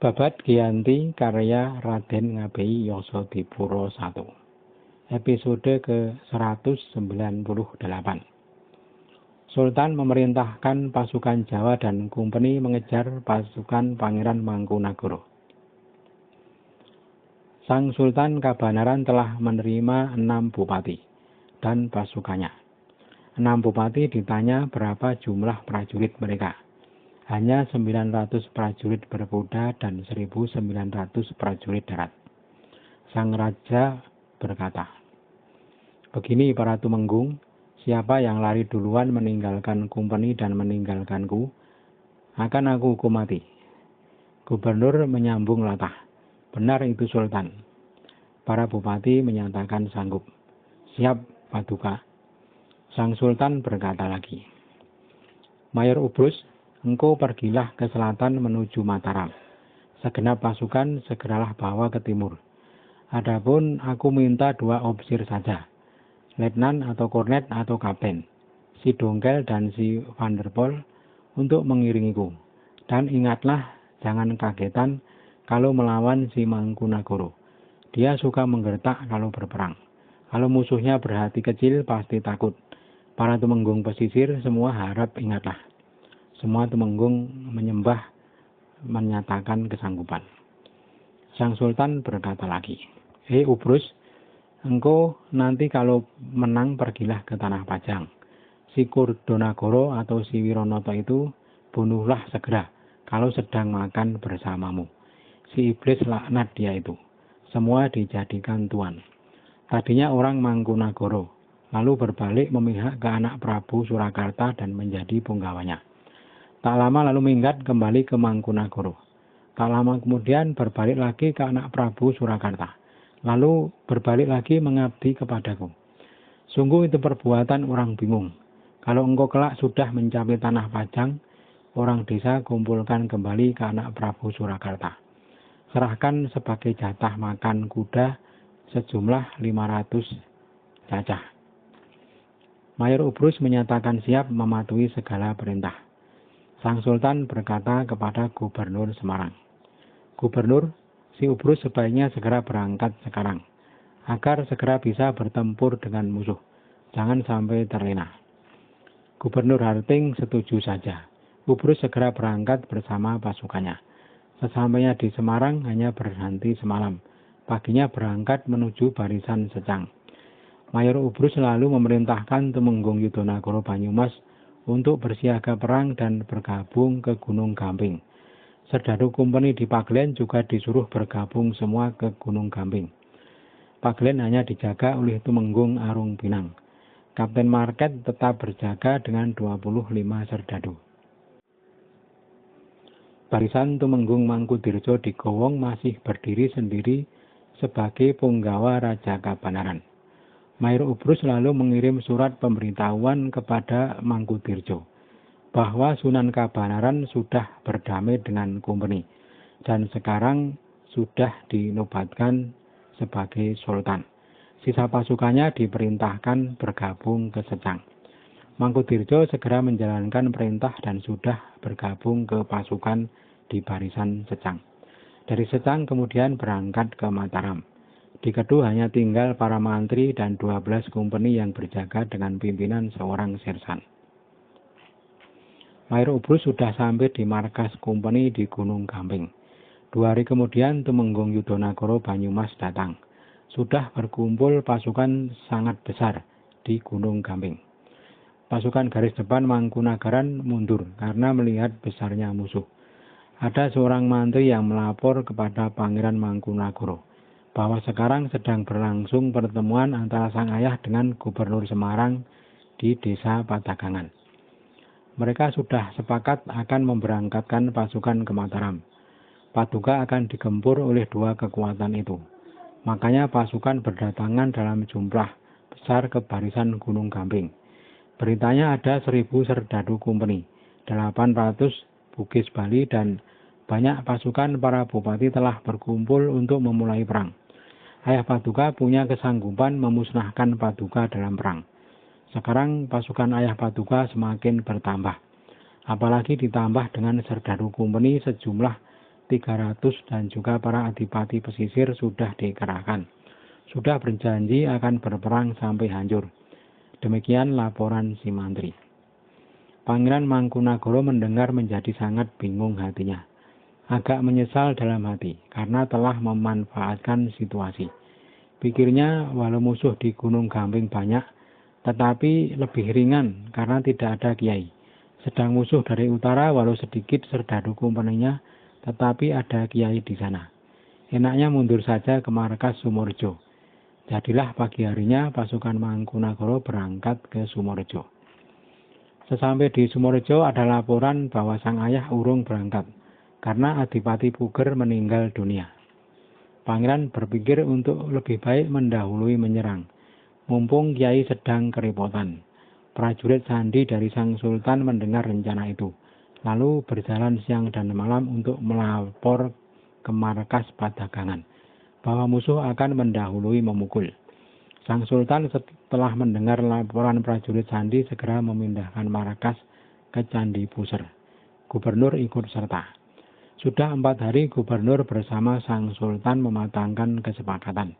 Babad Giyanti karya Raden Ngabei Yasadipura I. Episode ke-198. Sultan memerintahkan pasukan Jawa dan Kumpeni mengejar pasukan Pangeran Mangkunagara. Sang Sultan Kabanaran telah menerima 6 bupati dan pasukannya. 6 bupati ditanya berapa jumlah prajurit mereka. Hanya 900 prajurit berkuda dan 1.900 prajurit darat. Sang Raja berkata, "Begini para tumenggung, siapa yang lari duluan meninggalkan Kumpeni dan meninggalkanku, akan aku hukum mati." Gubernur menyambung latah, "Benar itu Sultan." Para bupati menyatakan sanggup. "Siap, Paduka." Sang Sultan berkata lagi, "Mayor Ubrus, engkau pergilah ke selatan menuju Mataram. Segenap pasukan segeralah bawa ke timur. Adapun aku minta 2 ofisir saja, letnan atau kornet atau kapten, si Dongkel dan si Vanderpol untuk mengiringiku. Dan ingatlah, jangan kagetan kalau melawan si Mangkunagara. Dia suka menggertak kalau berperang. Kalau musuhnya berhati kecil pasti takut. Para tumenggung pesisir semua harap ingatlah." Semua tumenggung menyembah menyatakan kesanggupan. Sang Sultan berkata lagi, "Hei Ubrus, engkau nanti kalau menang pergilah ke Tanah Pajang. Si Kurdonagoro atau si Wiranata itu bunuhlah segera kalau sedang makan bersamamu. Si iblis laknat dia itu. Semua dijadikan tuan. Tadinya orang Mangkunagara, lalu berbalik memihak ke anak Prabu Surakarta dan menjadi punggawanya. Tak lama lalu minggat kembali ke Mangkunagara. Tak lama kemudian berbalik lagi ke anak Prabu Surakarta. Lalu berbalik lagi mengabdi kepadaku. Sungguh itu perbuatan orang bingung. Kalau engkau kelak sudah mencapai Tanah Pajang, orang desa kumpulkan kembali ke anak Prabu Surakarta. Serahkan sebagai jatah makan kuda sejumlah 500 cacah." Mayor Ubrus menyatakan siap mematuhi segala perintah. Sang Sultan berkata kepada Gubernur Semarang, "Gubernur, si Ubrus sebaiknya segera berangkat sekarang, agar segera bisa bertempur dengan musuh. Jangan sampai terlena." Gubernur Harting setuju saja. Ubrus segera berangkat bersama pasukannya. Sesampainya di Semarang hanya berhenti semalam. Paginya berangkat menuju Barisan Secang. Mayor Ubrus lalu memerintahkan tumenggung Yudonagoro Banyumas untuk bersiaga perang dan bergabung ke Gunung Gamping. Serdadu Kumpeni di Paglen juga disuruh bergabung semua ke Gunung Gamping. Paglen hanya dijaga oleh tumenggung Arung Pinang. Kapten Market tetap berjaga dengan 25 serdadu. Barisan tumenggung Mangkudirjo di Gowong masih berdiri sendiri sebagai punggawa Raja Kabanaran. Mayor Ubrus lalu mengirim surat pemberitahuan kepada Mangkudirjo bahwa Sunan Kabanaran sudah berdamai dengan Kumpeni dan sekarang sudah dinobatkan sebagai Sultan. Sisa pasukannya diperintahkan bergabung ke Secang. Mangkudirjo segera menjalankan perintah dan sudah bergabung ke pasukan di Barisan Secang. Dari Secang kemudian berangkat ke Mataram. Di Kedu hanya tinggal para mantri dan 12 kumpeni yang berjaga dengan pimpinan seorang sersan. Mayor Ubrus sudah sampai di markas kumpeni di Gunung Gamping. 2 hari kemudian tumenggung Yudonagoro Banyumas datang. Sudah berkumpul pasukan sangat besar di Gunung Gamping. Pasukan garis depan Mangkunagaran mundur karena melihat besarnya musuh. Ada seorang mantri yang melapor kepada Pangeran Mangkunagara bahwa sekarang sedang berlangsung pertemuan antara sang ayah dengan Gubernur Semarang di desa Padagangan. Mereka sudah sepakat akan memberangkatkan pasukan ke Mataram. Paduka akan digempur oleh 2 kekuatan itu. Makanya pasukan berdatangan dalam jumlah besar ke barisan Gunung Gamping. Beritanya ada 1.000 serdadu Kumpeni, 800 Bugis Bali dan banyak pasukan para bupati telah berkumpul untuk memulai perang. Ayah Paduka punya kesanggupan memusnahkan Paduka dalam perang. Sekarang pasukan ayah Paduka semakin bertambah. Apalagi ditambah dengan serdadu Kumpeni sejumlah 300 dan juga para adipati pesisir sudah dikerahkan. Sudah berjanji akan berperang sampai hancur. Demikian laporan si mantri. Pangeran Mangkunagara mendengar menjadi sangat bingung hatinya. Agak menyesal dalam hati karena telah memanfaatkan situasi. Pikirnya walau musuh di Gunung Gamping banyak, tetapi lebih ringan karena tidak ada kiai. Sedang musuh dari utara walau sedikit serdadu kumpeninya, tetapi ada kiai di sana. Enaknya mundur saja ke markas Sumorejo. Jadilah pagi harinya pasukan Mangkunagara berangkat ke Sumorejo. Sesampai di Sumorejo ada laporan bahwa sang ayah urung berangkat karena Adipati Puger meninggal dunia. Pangeran berpikir untuk lebih baik mendahului menyerang. Mumpung kiai sedang kerepotan. Prajurit sandi dari sang sultan mendengar rencana itu, lalu berjalan siang dan malam untuk melapor ke markas padagangan bahwa musuh akan mendahului memukul. Sang sultan setelah mendengar laporan prajurit sandi segera memindahkan markas ke Candi Puser. Gubernur ikut serta. Sudah 4 hari gubernur bersama sang sultan mematangkan kesepakatan.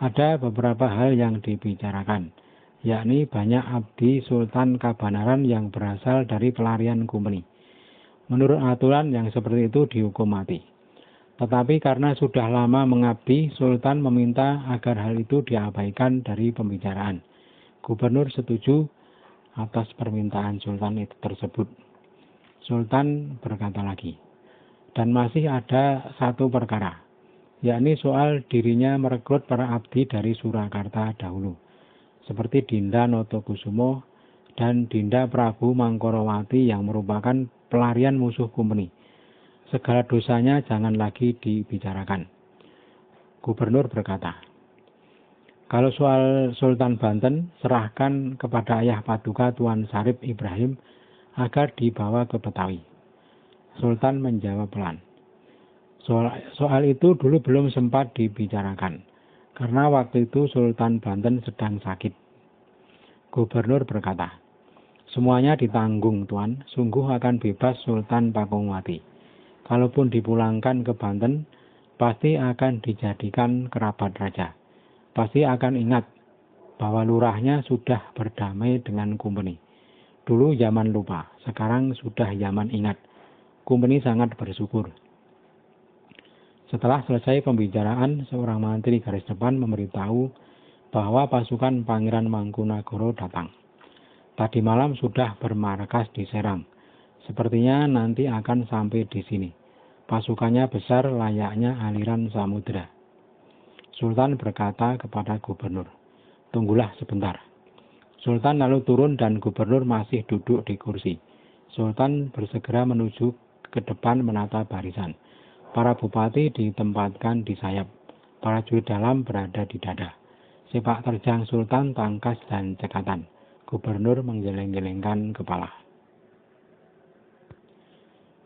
Ada beberapa hal yang dibicarakan, yakni banyak abdi Sultan Kabanaran yang berasal dari pelarian Kumbeni. Menurut aturan yang seperti itu dihukum mati. Tetapi karena sudah lama mengabdi, Sultan meminta agar hal itu diabaikan dari pembicaraan. Gubernur setuju atas permintaan Sultan itu tersebut. Sultan berkata lagi, dan masih ada satu perkara, yakni soal dirinya merekrut para abdi dari Surakarta dahulu, seperti Dinda Notokusumo dan Dinda Prabu Mangkorawati yang merupakan pelarian musuh Kumbeni. Segala dosanya jangan lagi dibicarakan. Gubernur berkata, kalau soal Sultan Banten, serahkan kepada ayah paduka Tuan Sarip Ibrahim agar dibawa ke Betawi. Sultan menjawab pelan. Soal itu dulu belum sempat dibicarakan, karena waktu itu Sultan Banten sedang sakit. Gubernur berkata, semuanya ditanggung Tuan, sungguh akan bebas Sultan Pakungwati. Kalaupun dipulangkan ke Banten, pasti akan dijadikan kerabat raja. Pasti akan ingat bahwa lurahnya sudah berdamai dengan Kumbeni. Dulu zaman lupa, sekarang sudah zaman ingat. Kumbeni sangat bersyukur. Setelah selesai pembicaraan, seorang mantri garis depan memberitahu bahwa pasukan Pangeran Mangkunagara datang. Tadi malam sudah bermarkas di Serang. Sepertinya nanti akan sampai di sini. Pasukannya besar layaknya aliran samudera. Sultan berkata kepada gubernur, tunggulah sebentar. Sultan lalu turun dan gubernur masih duduk di kursi. Sultan bersegera menuju ke depan menata barisan. Para bupati ditempatkan di sayap, para prajurit dalam berada di dada. Sepak terjang Sultan tangkas dan cekatan. Gubernur menggeleng-gelengkan kepala.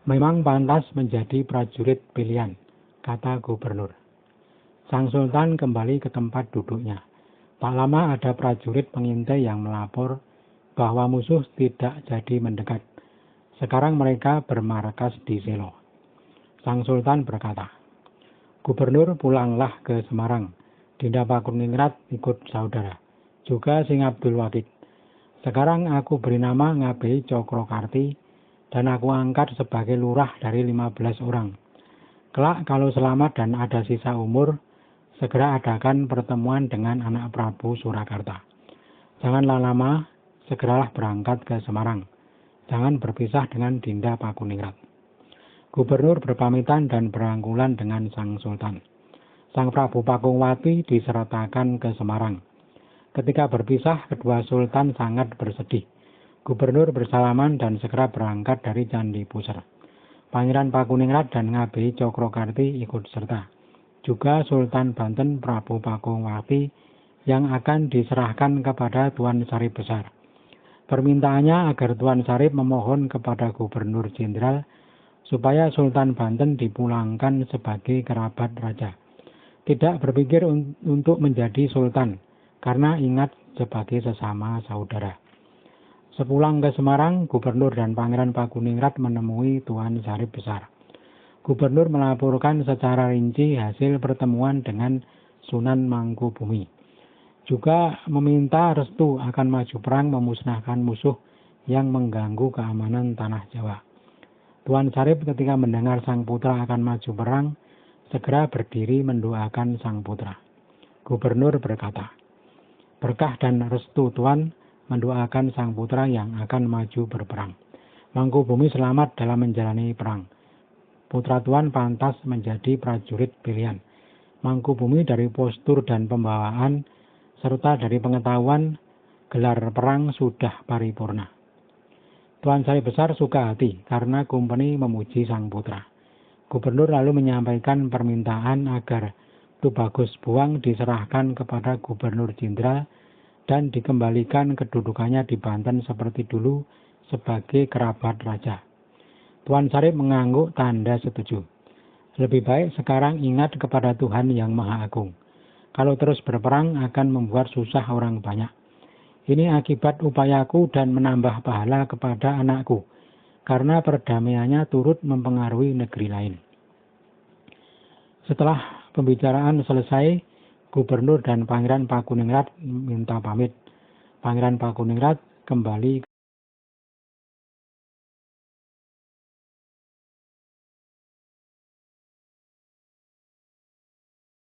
Memang pantas menjadi prajurit pilihan, kata gubernur. Sang Sultan kembali ke tempat duduknya. Tak lama ada prajurit pengintai yang melapor bahwa musuh tidak jadi mendekat. Sekarang mereka bermarkas di Selo. Sang Sultan berkata, Gubernur pulanglah ke Semarang. Dinda Pakuningrat ikut saudara. Juga Sing Abdul Wahid. Sekarang aku beri nama Ngabei Cokrokarti dan aku angkat sebagai lurah dari 15 orang. Kelak kalau selamat dan ada sisa umur, segera adakan pertemuan dengan anak Prabu Surakarta. Janganlah lama, segeralah berangkat ke Semarang. Jangan berpisah dengan Dinda Pakuningrat. Gubernur berpamitan dan berangkulan dengan Sang Sultan. Sang Prabu Pakungwati disertakan ke Semarang. Ketika berpisah, kedua Sultan sangat bersedih. Gubernur bersalaman dan segera berangkat dari Candi Puser. Pangeran Pakuningrat dan Ngabei Cokrokarti ikut serta. Juga Sultan Banten Prabu Pakungwati yang akan diserahkan kepada Tuan Sarip Besar. Permintaannya agar Tuan Sarip memohon kepada Gubernur Jenderal supaya Sultan Banten dipulangkan sebagai kerabat raja. Tidak berpikir untuk menjadi sultan, karena ingat sebagai sesama saudara. Sepulang ke Semarang, Gubernur dan Pangeran Pakuningrat menemui Tuan Sarip Besar. Gubernur melaporkan secara rinci hasil pertemuan dengan Sunan Mangkubumi. Juga meminta restu akan maju perang memusnahkan musuh yang mengganggu keamanan tanah Jawa. Tuan Syarif ketika mendengar sang putra akan maju perang, segera berdiri mendoakan sang putra. Gubernur berkata, "Berkah dan restu Tuan mendoakan sang putra yang akan maju berperang. Mangkubumi selamat dalam menjalani perang. Putra Tuan pantas menjadi prajurit pilihan. Mangkubumi dari postur dan pembawaan serta dari pengetahuan gelar perang sudah paripurna." Tuan Syarif besar suka hati karena Kumpeni memuji sang putra. Gubernur lalu menyampaikan permintaan agar Tubagus Buang diserahkan kepada Gubernur Jenderal dan dikembalikan kedudukannya di Banten seperti dulu sebagai kerabat raja. Tuan Syarif mengangguk tanda setuju. Lebih baik sekarang ingat kepada Tuhan yang Maha Agung. Kalau terus berperang akan membuat susah orang banyak. Ini akibat upayaku dan menambah pahala kepada anakku, karena perdamaiannya turut mempengaruhi negeri lain. Setelah pembicaraan selesai, Gubernur dan Pangeran Pakuningrat minta pamit. Pangeran Pakuningrat kembali